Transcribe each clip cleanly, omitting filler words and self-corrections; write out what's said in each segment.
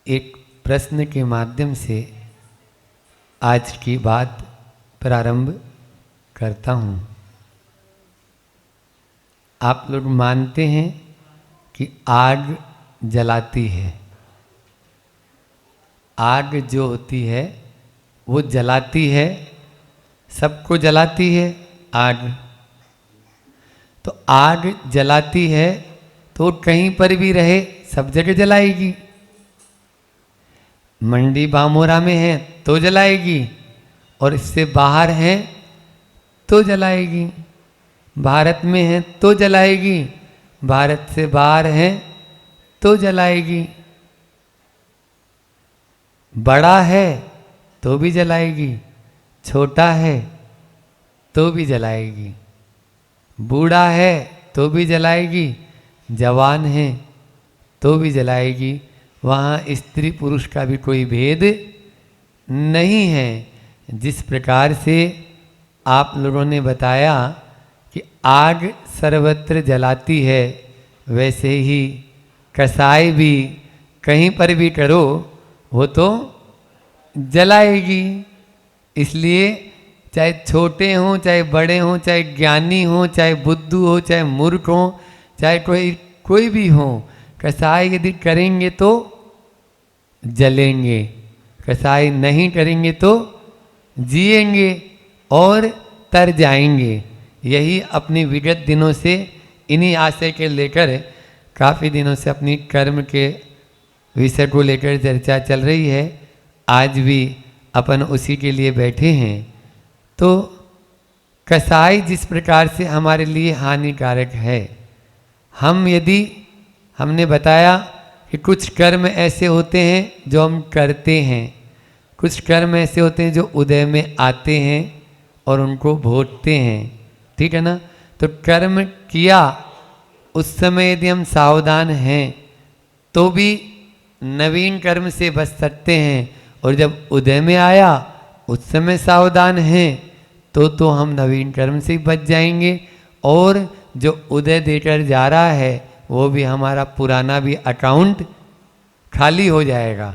एक प्रश्न के माध्यम से आज की बात प्रारंभ करता हूँ। आप लोग मानते हैं कि आग जलाती है। आग जो होती है वो जलाती है, सबको जलाती है आग। तो आग जलाती है तो कहीं पर भी रहे सब जगह जलाएगी। मंडी बामोरा में है तो जलाएगी, और इससे बाहर है तो जलाएगी। भारत में है तो जलाएगी, भारत से बाहर है तो जलाएगी। बड़ा है तो भी जलाएगी, छोटा है तो भी जलाएगी, बूढ़ा है तो भी जलाएगी, जवान है तो भी जलाएगी। वहाँ स्त्री पुरुष का भी कोई भेद नहीं है। जिस प्रकार से आप लोगों ने बताया कि आग सर्वत्र जलाती है, वैसे ही कसाई भी कहीं पर भी करो वो तो जलाएगी। इसलिए चाहे छोटे हों, चाहे बड़े हों, चाहे ज्ञानी हों, चाहे बुद्धू हो, चाहे मूर्ख हों, चाहे कोई भी हो, कसाई यदि करेंगे तो जलेंगे, कसाई नहीं करेंगे तो जिएंगे और तर जाएंगे। यही अपनी विगत दिनों से इन्हीं आशय के लेकर काफ़ी दिनों से अपनी कर्म के विषय को लेकर चर्चा चल रही है। आज भी अपन उसी के लिए बैठे हैं। तो कसाई जिस प्रकार से हमारे लिए हानिकारक है, हमने बताया कि कुछ कर्म ऐसे होते हैं जो हम करते हैं, कुछ कर्म ऐसे होते हैं जो उदय में आते हैं और उनको भोगते हैं। ठीक है ना। तो कर्म किया उस समय यदि हम सावधान हैं तो भी नवीन कर्म से बच सकते हैं, और जब उदय में आया उस समय सावधान हैं तो हम नवीन कर्म से बच जाएंगे, और जो उदय देकर जा रहा है वो भी हमारा पुराना भी अकाउंट खाली हो जाएगा,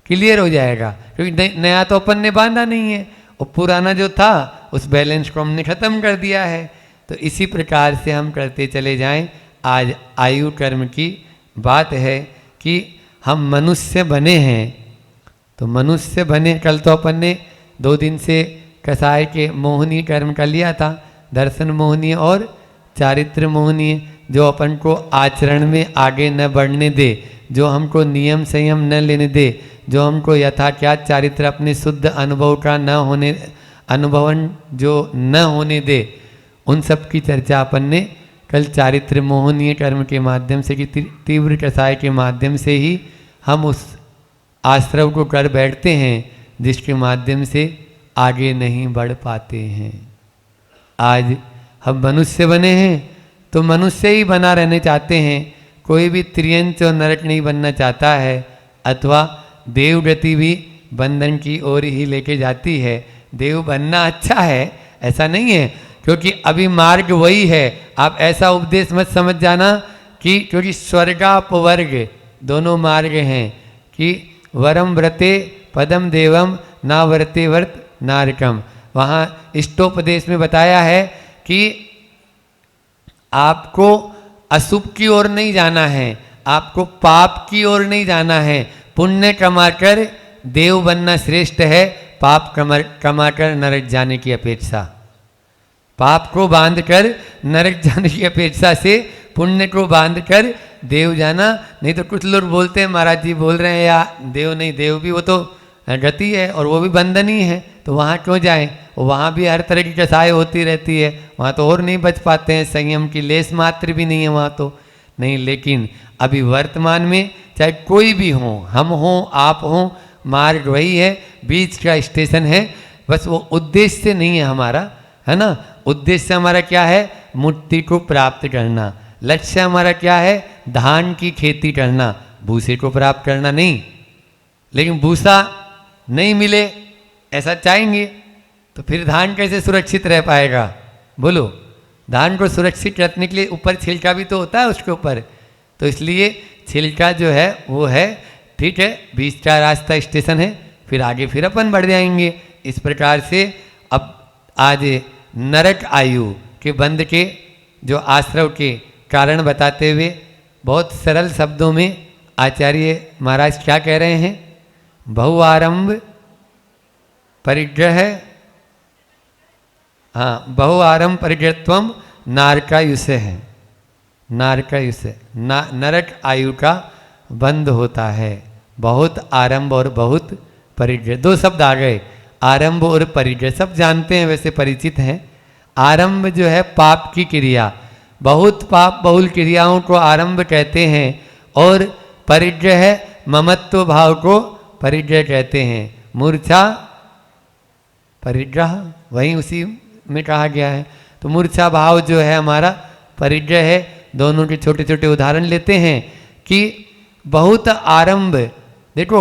क्लियर हो जाएगा। क्योंकि नया तो अपन ने बांधा नहीं है, और पुराना जो था उस बैलेंस को हमने ख़त्म कर दिया है। तो इसी प्रकार से हम करते चले जाएं। आज आयु कर्म की बात है कि हम मनुष्य बने हैं। तो मनुष्य बने, कल तो अपन ने 2 दिन से कसाय के मोहनीय कर्म कर लिया था, दर्शन मोहनीय और चारित्र मोहनीय, जो अपन को आचरण में आगे न बढ़ने दे, जो हमको नियम संयम न लेने दे, जो हमको यथा क्या चारित्र अपने शुद्ध अनुभव का न होने, अनुभवन जो न होने दे, उन सब की चर्चा अपन ने कल चारित्र मोहनीय कर्म के माध्यम से कि तीव्र कसाय के माध्यम से ही हम उस आश्रव को कर बैठते हैं जिसके माध्यम से आगे नहीं बढ़ पाते हैं। आज हम मनुष्य बने हैं तो मनुष्य ही बना रहने चाहते हैं। कोई भी त्रियंच और नरक नहीं बनना चाहता है, अथवा देवगति भी बंधन की ओर ही लेके जाती है। देव बनना अच्छा है ऐसा नहीं है, क्योंकि अभी मार्ग वही है। आप ऐसा उपदेश मत समझ जाना कि क्योंकि स्वर्गापवर्ग दोनों मार्ग हैं, कि वरम व्रते पदम देवम ना व्रते व्रत नारकम। वहाँ इष्टोपदेश में बताया है कि आपको अशुभ की ओर नहीं जाना है, आपको पाप की ओर नहीं जाना है। पुण्य कमाकर देव बनना श्रेष्ठ है, पाप कमाकर नरक जाने की अपेक्षा। पाप को बांधकर नरक जाने की अपेक्षा से पुण्य को बांधकर देव जाना। नहीं तो कुछ लोग बोलते हैं महाराज जी बोल रहे हैं या देव नहीं, देव भी वो तो गति है और वो भी बंधन ही है, तो वहाँ क्यों जाएं। वहाँ भी हर तरह की कसाई होती रहती है, वहाँ तो और नहीं बच पाते हैं, संयम की लेस मात्र भी नहीं है वहाँ तो नहीं। लेकिन अभी वर्तमान में चाहे कोई भी हो, हम हों आप हों, मार्ग वही है, बीच का स्टेशन है। बस वो उद्देश्य नहीं है हमारा, है ना। उद्देश्य हमारा क्या है, मुक्ति को प्राप्त करना। लक्ष्य हमारा क्या है, धान की खेती करना, भूसे को प्राप्त करना नहीं। लेकिन भूसा नहीं मिले ऐसा चाहेंगे तो फिर धान कैसे सुरक्षित रह पाएगा, बोलो। धान को सुरक्षित रखने के लिए ऊपर छिलका भी तो होता है उसके ऊपर। तो इसलिए छिलका जो है वो है ठीक है, 20 का रास्ता स्टेशन है, फिर आगे फिर अपन बढ़ जाएंगे। इस प्रकार से अब आज नरक आयु के बंध के जो आश्रव के कारण बताते हुए बहुत सरल शब्दों में आचार्य महाराज क्या कह रहे हैं? बहुआरंभ परिग्रह, हाँ, बहुआरंभ परिग्रहत्वम नारकायुष है। नारकायुष नरक आयु का बंध होता है। बहुत आरंभ और बहुत परिग्रह, दो शब्द आ गए, आरंभ और परिग्रह। सब जानते हैं, वैसे परिचित हैं। आरंभ जो है पाप की क्रिया, बहुत पाप बहुल क्रियाओं को आरंभ कहते हैं, और परिग्रह ममत्व भाव को परिग्रह कहते हैं। मूर्छा परिग्रह वहीं उसी में कहा गया है। तो मूर्छा भाव जो है हमारा परिग्रह है। दोनों के छोटे छोटे उदाहरण लेते हैं कि बहुत आरंभ, देखो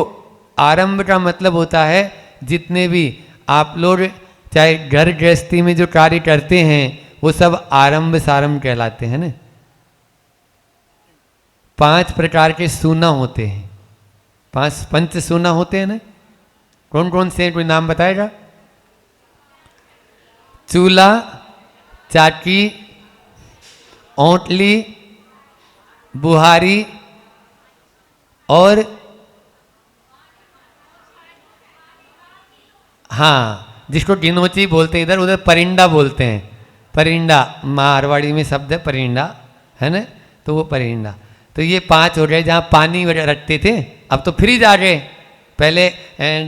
आरंभ का मतलब होता है जितने भी आप लोग चाहे घर गृहस्थी में जो कार्य करते हैं वो सब आरंभ सारंभ कहलाते हैं ना। 5 प्रकार के सूना होते हैं, 5 पंच सूना होते हैं ना। कौन कौन से, कोई नाम बताएगा? चूल्हा, चाकी, ओंटली, बुहारी और हाँ, जिसको गिनोची बोलते हैं इधर, उधर परिंडा बोलते हैं। परिंडा मारवाड़ी में शब्द है परिंडा, है ना, तो वो परिंडा। तो ये 5 हो गए जहाँ पानी वगैरह रखते थे। अब तो फ्रिज आ गए, पहले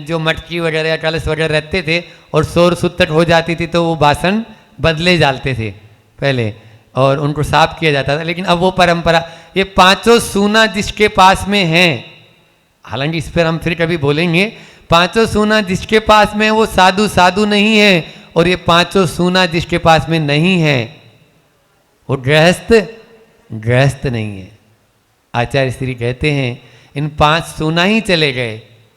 जो मटकी वगैरह या कलश वगैरह रखते थे और शोर सुत्तट हो जाती थी तो वो बासन बदले डालते थे पहले और उनको साफ किया जाता था। लेकिन अब वो परंपरा, ये 5 सूना जिसके पास में हैं, हालांकि इस पर हम फिर कभी बोलेंगे, 5 सूना जिसके पास में वो साधु साधु नहीं है, और ये 5 सूना जिसके पास में नहीं है वो गृहस्थ गृहस्थ नहीं है। आचार्य श्री कहते हैं इन 5 सूना ही चले गए,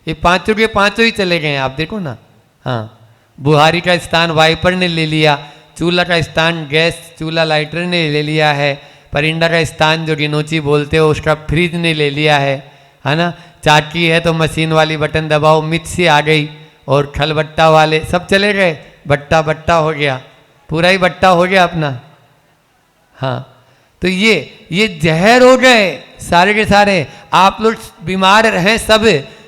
ये 5 के 5 ही चले गए। आप देखो ना, हाँ, बुहारी का स्थान वाइपर ने ले लिया, चूल्हा का स्थान गैस चूल्हा लाइटर ने ले लिया है, परिंडा का स्थान जो गिनोची बोलते हो उसका फ्रिज ने ले लिया है ना। चाकी है तो मशीन वाली बटन दबाओ, मिक्सी आ गई, और खलबट्टा वाले सब चले गए, बट्टा बट्टा हो गया, पूरा ही बट्टा हो गया अपना। हाँ, तो ये जहर हो गए सारे के सारे। आप लोग बीमार हैं सब,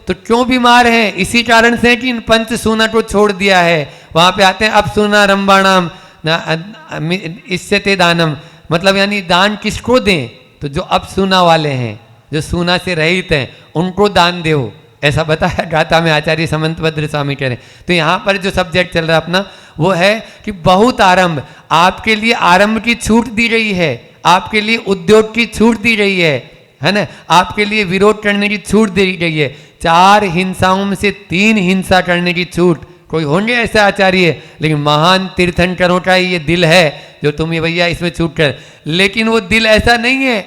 तो क्यों बीमार हैं? इसी कारण से कि इन पंच सूना को छोड़ दिया है। वहाँ पे आते हैं अब सूना रंबाणाम इससे ते दानम, मतलब यानी दान किसको दें? तो जो अब सूना वाले हैं, जो सूना से रहित हैं, उनको दान दो, ऐसा बताया गाथा में आचार्य समंतभद्र स्वामी कह रहे हैं। तो यहाँ पर जो सब्जेक्ट चल रहा है अपना वो है कि बहुत आरंभ, आपके लिए आरंभ की छूट दी गई है, आपके लिए उद्योग की छूट दी गई है ना, आपके लिए विरोध करने की छूट दी गई है। 4 हिंसाओं में से 3 हिंसा करने की छूट। कोई होंगे ऐसे आचार्य, लेकिन महान तीर्थंकरों का ये दिल है जो तुम ये भैया इसमें छूट कर, लेकिन वो दिल ऐसा नहीं है।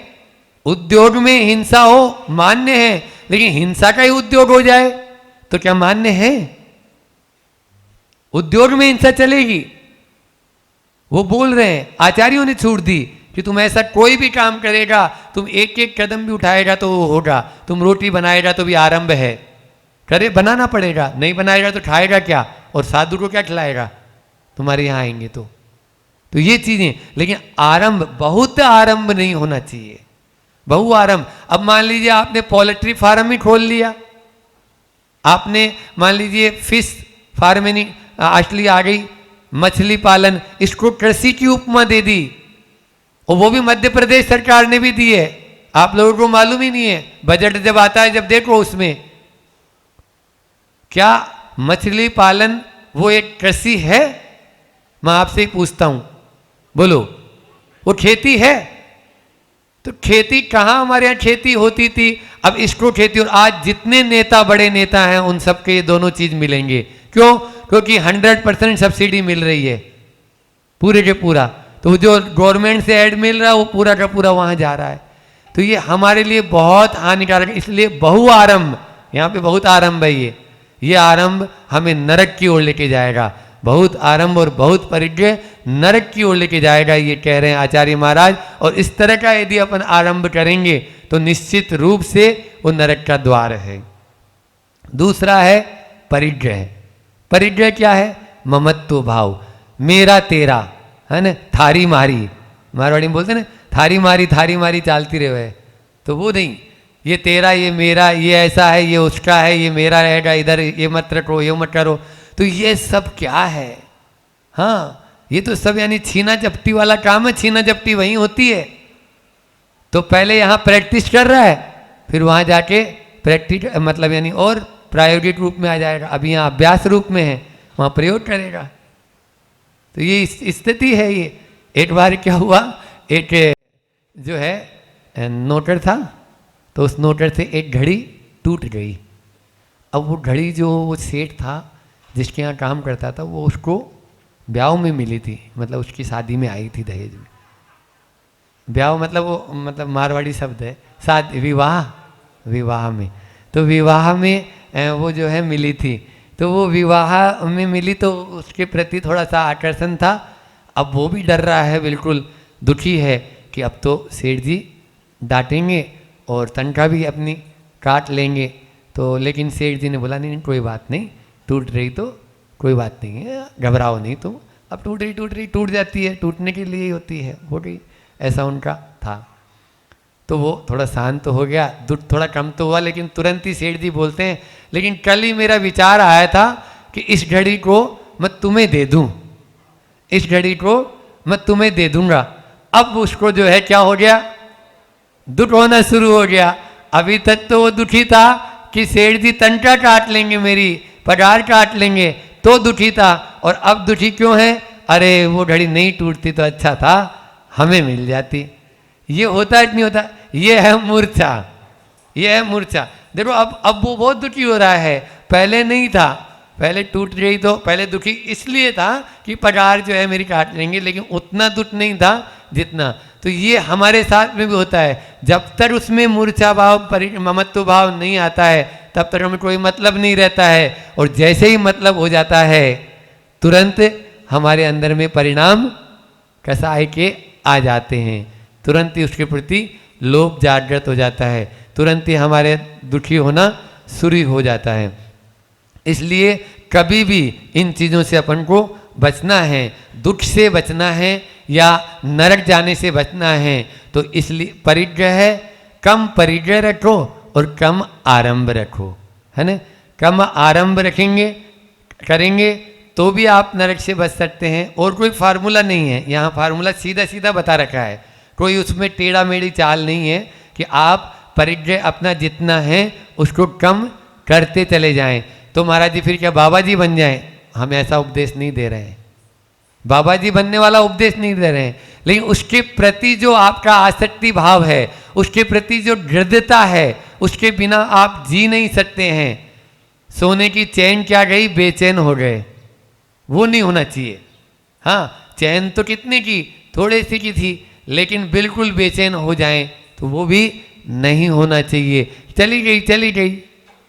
उद्योग में हिंसा हो मान्य है, लेकिन हिंसा का ही उद्योग हो जाए तो क्या मान्य है? उद्योग में हिंसा चलेगी? वो बोल रहे हैं, आचार्यों ने छूट दी कि तुम ऐसा कोई भी काम करेगा, तुम एक एक कदम भी उठाएगा तो वो होगा। तुम रोटी बनाएगा तो भी आरंभ है, करे बनाना पड़ेगा, नहीं बनाएगा तो खाएगा क्या, और साधु को क्या खिलाएगा तुम्हारे यहाँ आएंगे तो ये चीजें। लेकिन आरंभ, बहुत आरंभ नहीं होना चाहिए, बहु आरंभ। अब मान लीजिए आपने पोल्ट्री फार्म ही खोल लिया, आपने मान लीजिए फिश फार्मिंग असली आ गई, मछली पालन, इसको कृषि की उपमा दे दी, और वो भी मध्य प्रदेश सरकार ने भी दी है। आप लोगों को मालूम ही नहीं है, बजट जब आता है जब देखो उसमें क्या मछली पालन वो एक कृषि है? मैं आपसे ही पूछता हूं, बोलो, वो खेती है? तो खेती कहाँ हमारे यहाँ खेती होती थी, अब इसको खेती। और आज जितने नेता बड़े नेता हैं उन सबके ये दोनों चीज मिलेंगे। क्यों? क्योंकि 100% सब्सिडी मिल रही है पूरे के पूरा, तो जो गवर्नमेंट से ऐड मिल रहा है वो पूरा का पूरा वहां जा रहा है। तो ये हमारे लिए बहुत हानिकारक है। इसलिए बहु आरंभ, यहाँ पे बहुत आरंभ है, ये आरंभ हमें नरक की ओर लेके जाएगा। बहुत आरंभ और बहुत परिग्रह नरक की ओर लेके जाएगा, ये कह रहे हैं आचार्य महाराज। और इस तरह का यदि अपन आरंभ करेंगे तो निश्चित रूप से वो नरक का द्वार है। दूसरा है परिग्रह। परिग्रह क्या है? ममत्व भाव, मेरा तेरा, है ना, थारी मारी, मारवाड़ी में बोलते हैं ना, थारी मारी चालती रहे। तो वो नहीं, ये तेरा, ये मेरा, ये ऐसा है, ये उसका है, ये मेरा रहेगा, इधर ये मत रखो, ये मत करो। तो ये सब क्या है? हाँ, ये तो सब यानी छीना झपटी वाला काम है। छीना झपटी वहीं होती है। तो पहले यहाँ प्रैक्टिस कर रहा है, फिर वहाँ जाके प्रैक्टिस मतलब यानी और प्रायोगिक रूप में आ जाएगा। अभी यहाँ अभ्यास रूप में है, वहाँ प्रयोग करेगा। तो ये स्थिति है। ये एक बार क्या हुआ, एक जो है नोटर था, तो उस नोटर से एक घड़ी टूट गई। अब वो घड़ी जो वो सेठ था जिसके यहाँ काम करता था, वो उसको ब्याह में मिली थी, मतलब उसकी शादी में आई थी दहेज में। ब्याह मतलब वो मतलब मारवाड़ी शब्द है, शादी, विवाह में। तो विवाह में वो जो है मिली थी, तो वो विवाह में मिली तो उसके प्रति थोड़ा सा आकर्षण था। अब वो भी डर रहा है, बिल्कुल दुखी है कि अब तो सेठ जी डांटेंगे और तनख्वाह भी अपनी काट लेंगे। तो लेकिन सेठ जी ने बोला नहीं कोई बात नहीं, टूट रही तो कोई बात नहीं है, घबराओ नहीं तुम, अब टूट रही टूट जाती है, टूटने के लिए ही होती है, हो गई। ऐसा उनका था। तो वो थोड़ा शांत तो हो गया, दुख थोड़ा कम तो हुआ, लेकिन तुरंत ही सेठ जी बोलते हैं लेकिन कल ही मेरा विचार आया था कि इस घड़ी को मैं तुम्हें दे दूं, इस घड़ी को मैं तुम्हें दे दूंगा। अब उसको जो है क्या हो गया, दुख होना शुरू हो गया। अभी तक तो वो दुखी था कि सेठ जी तनख्वाह काट लेंगे, मेरी पगार काट लेंगे, तो दुखी था। और अब दुखी क्यों है? अरे वो घड़ी नहीं टूटती तो अच्छा था, हमें मिल जाती। ये होता है कि नहीं होता? ये है मूर्छा, ये है मूर्छा। देखो अब वो बहुत दुखी हो रहा है, पहले नहीं था। पहले टूट गई तो पहले दुखी इसलिए था कि पगार जो है मेरी काट लेंगे, लेकिन उतना दुख नहीं था जितना। तो ये हमारे साथ में भी होता है, जब तक उसमें मूर्छा भाव ममत्व भाव नहीं आता है तब तक हमें कोई मतलब नहीं रहता है। और जैसे ही मतलब हो जाता है तुरंत हमारे अंदर में परिणाम कसाय के आ जाते हैं, तुरंत ही उसके प्रति लोभ जागृत हो जाता है, तुरंत ही हमारे दुखी होना शुरू हो जाता है। इसलिए कभी भी इन चीज़ों से अपन को बचना है, दुख से बचना है या नरक जाने से बचना है। तो इसलिए परिग्रह है, कम परिग्रह रखो और कम आरंभ रखो, है ना। कम आरंभ रखेंगे करेंगे तो भी आप नरक से बच सकते हैं। और कोई फार्मूला नहीं है, यहाँ फार्मूला सीधा सीधा बता रखा है, कोई उसमें टेढ़ा मेढ़ी चाल नहीं है कि आप परिग्रह अपना जितना है उसको कम करते चले जाएं। तो महाराज जी फिर क्या बाबा जी बन जाएं? हम ऐसा उपदेश नहीं दे रहे हैं, बाबा जी बनने वाला उपदेश नहीं दे रहे हैं। लेकिन उसके प्रति जो आपका आसक्ति भाव है, उसके प्रति जो दृढ़ता है, उसके बिना आप जी नहीं सकते हैं। सोने की चैन क्या गई, बेचैन हो गए, वो नहीं होना चाहिए। हाँ, चैन तो कितने की, थोड़े सी की थी, लेकिन बिल्कुल बेचैन हो जाएं तो वो भी नहीं होना चाहिए। चली गई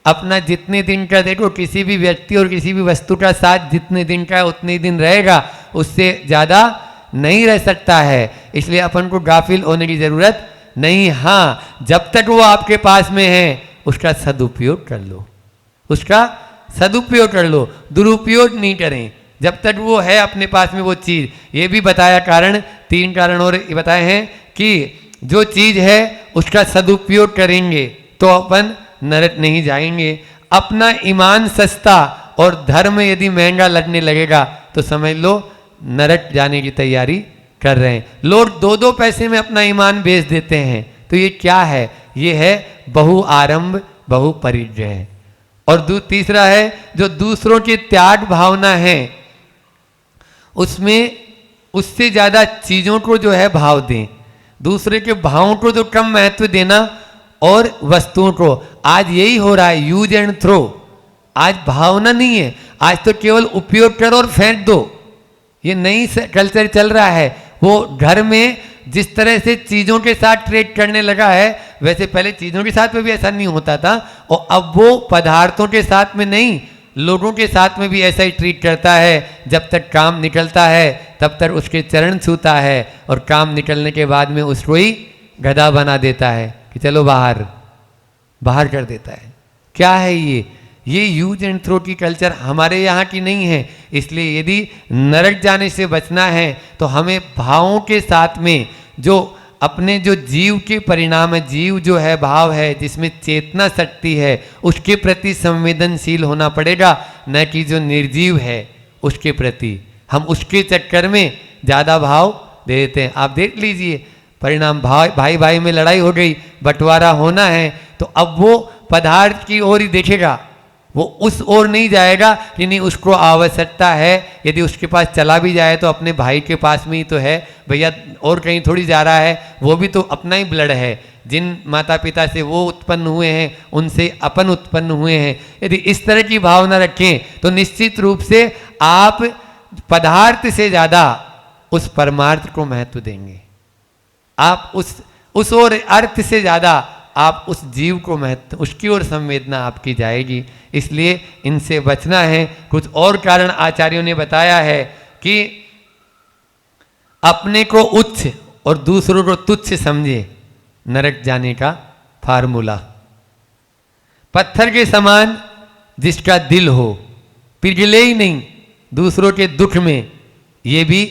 अपना जितने दिन का, देखो किसी भी व्यक्ति और किसी भी वस्तु का साथ जितने दिन का है उतने ही दिन रहेगा, उससे ज़्यादा नहीं रह सकता है। इसलिए अपन को गाफिल होने की ज़रूरत नहीं। हाँ, जब तक वो आपके पास में है उसका सदुपयोग कर लो, उसका सदुपयोग कर लो, दुरुपयोग नहीं करें। जब तक वो है अपने पास में वो चीज़, ये भी बताया कारण, 3 कारण और ये बताए हैं कि जो चीज़ है उसका सदुपयोग करेंगे तो अपन नरक नहीं जाएंगे। अपना ईमान सस्ता और धर्म यदि महंगा लगने लगेगा तो समझ लो नरक जाने की तैयारी कर रहे हैं। लोग 2-2 पैसे में अपना ईमान बेच देते हैं। तो ये क्या है? ये है बहु आरंभ बहु परिग्रह। और तीसरा है जो दूसरों के त्याग भावना है, उसमें उससे ज़्यादा चीज़ों को जो है भाव दें, दूसरे के भावों को तो कम महत्व देना और वस्तुओं को। आज यही हो रहा है, यूज एंड थ्रो। आज भावना नहीं है, आज तो केवल उपयोग करो और फेंक दो। ये नई कल्चर चल रहा है। वो घर में जिस तरह से चीज़ों के साथ ट्रेड करने लगा है, वैसे पहले चीज़ों के साथ में भी ऐसा नहीं होता था। और अब वो पदार्थों के साथ में नहीं, लोगों के साथ में भी ऐसा ही ट्रीट करता है। जब तक काम निकलता है तब तक उसके चरण छूता है और काम निकलने के बाद में उसको ही गधा बना देता है कि चलो बाहर बाहर कर देता है। क्या है ये यूज एंड थ्रो की कल्चर हमारे यहाँ की नहीं है। इसलिए यदि नरक जाने से बचना है तो हमें भावों के साथ में जो अपने जो जीव के परिणाम है, जीव जो है भाव है जिसमें चेतना शक्ति है, उसके प्रति संवेदनशील होना पड़ेगा, न कि जो निर्जीव है उसके प्रति। हम उसके चक्कर में ज़्यादा भाव दे देते हैं। आप देख लीजिए परिणाम, भाई भाई में लड़ाई हो गई, बंटवारा होना है, तो अब वो पदार्थ की ओर ही देखेगा, वो उस ओर नहीं जाएगा कि नहीं उसको आवश्यकता है। यदि उसके पास चला भी जाए तो अपने भाई के पास में ही तो है भैया, और कहीं थोड़ी जा रहा है, वो भी तो अपना ही ब्लड है। जिन माता पिता से वो उत्पन्न हुए हैं उनसे अपन उत्पन्न हुए हैं। यदि इस तरह की भावना रखें तो निश्चित रूप से आप पदार्थ से ज़्यादा उस परमार्थ को महत्व देंगे। आप उस ओर अर्थ से ज़्यादा आप उस जीव को महत्व, उसकी ओर संवेदना आपकी जाएगी। इसलिए इनसे बचना है। कुछ और कारण आचार्यों ने बताया है कि अपने को उच्च और दूसरों को तुच्छ समझे, नरक जाने का फार्मूला। पत्थर के समान जिसका दिल हो, पिघले ही नहीं दूसरों के दुख में, ये भी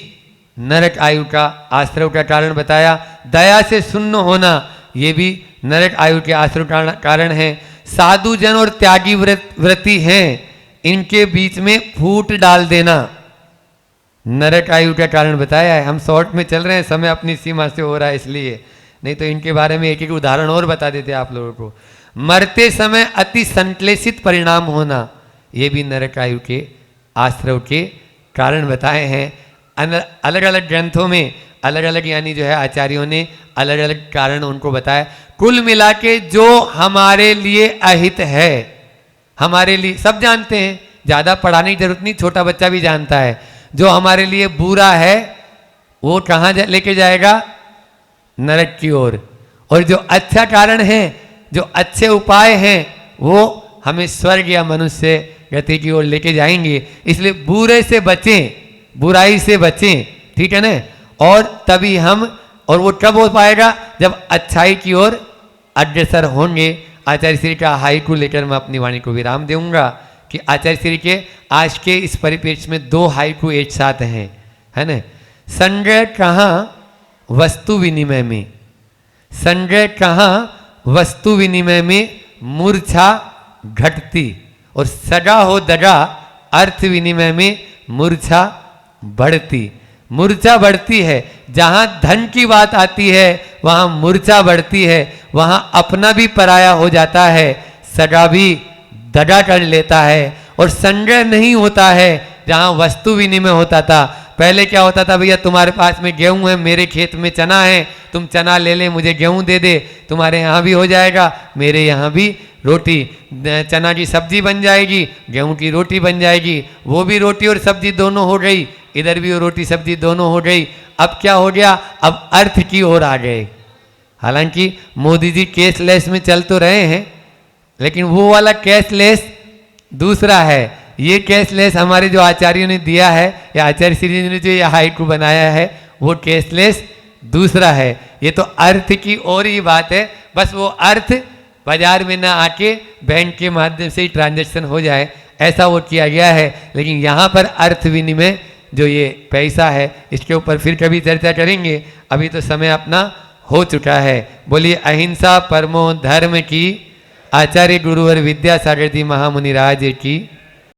नरक आयु का आश्रय का कारण बताया। दया से शून्य होना, ये भी नरक आयु के आश्रय का कारण है। साधु जन और त्यागी व्रती हैं, इनके बीच में फूट डाल देना, नरक आयु का कारण बताया है। हम शॉर्ट में चल रहे हैं, समय अपनी सीमा से हो रहा है इसलिए, नहीं तो इनके बारे में एक एक उदाहरण और बता देते आप लोगों को। मरते समय अति संश्लेषित परिणाम होना, ये भी नरक आयु के आश्रय के कारण बताए हैं। अलग अलग ग्रंथों में अलग अलग यानी जो है आचार्यों ने अलग अलग कारण उनको बताया। कुल मिला के जो हमारे लिए अहित है, हमारे लिए सब जानते हैं, ज़्यादा पढ़ाने की जरूरत नहीं, छोटा बच्चा भी जानता है। जो हमारे लिए बुरा है वो कहाँ लेके जाएगा? नरक की ओर। और जो अच्छा कारण है, जो अच्छे उपाय हैं, वो हमें स्वर्ग या मनुष्य गति की ओर लेके जाएंगे। इसलिए बुरे से बचें, बुराई से बचें, ठीक है ना। और तभी हम, और वो कब हो पाएगा? जब अच्छाई की ओर अग्रसर होंगे। आचार्य श्री का हाइकू लेकर मैं अपनी वाणी को विराम दूंगा कि आचार्य श्री के आज के इस परिप्रेक्ष्य में 2 हाइकू एक साथ हैं, है ना। संजय कहाँ वस्तु विनिमय में, संजय कहाँ वस्तु विनिमय में मूर्छा घटती, और सजा हो दगा अर्थ विनिमय में मूर्छा बढ़ती। मूर्छा बढ़ती है, जहाँ धन की बात आती है वहाँ मूर्छा बढ़ती है, वहाँ अपना भी पराया हो जाता है, सगा भी दगा कर लेता है। और संग्रह नहीं होता है जहाँ वस्तु विनिमय होता था। पहले क्या होता था? भैया तुम्हारे पास में गेहूं है, मेरे खेत में चना है, तुम चना ले ले, मुझे गेहूं दे दे, तुम्हारे यहाँ भी हो जाएगा, मेरे यहाँ भी रोटी, चना की सब्जी बन जाएगी, गेहूं की रोटी बन जाएगी। वो भी रोटी और सब्जी दोनों हो गई, इधर भी रोटी सब्जी दोनों हो गई। अब क्या हो गया? अब अर्थ की ओर आ गए। हालांकि मोदी जी कैशलेस में चल तो रहे हैं, लेकिन वो वाला कैशलेस दूसरा है। ये कैशलेस हमारे जो आचार्यों ने दिया है, या आचार्य श्री जी ने जो ये हाइकू बनाया है, वो कैशलेस दूसरा है। ये तो अर्थ की ओर ही बात है। बस वो अर्थ बाजार में ना आके बैंक के माध्यम से ही ट्रांजैक्शन हो जाए, ऐसा वो किया गया है। लेकिन यहाँ पर अर्थ विनिमय जो ये पैसा है, इसके ऊपर फिर कभी चर्चा करेंगे। अभी तो समय अपना हो चुका है। बोलिए अहिंसा परमो धर्म की, आचार्य गुरुवर विद्यासागर जी महामुनि राज की।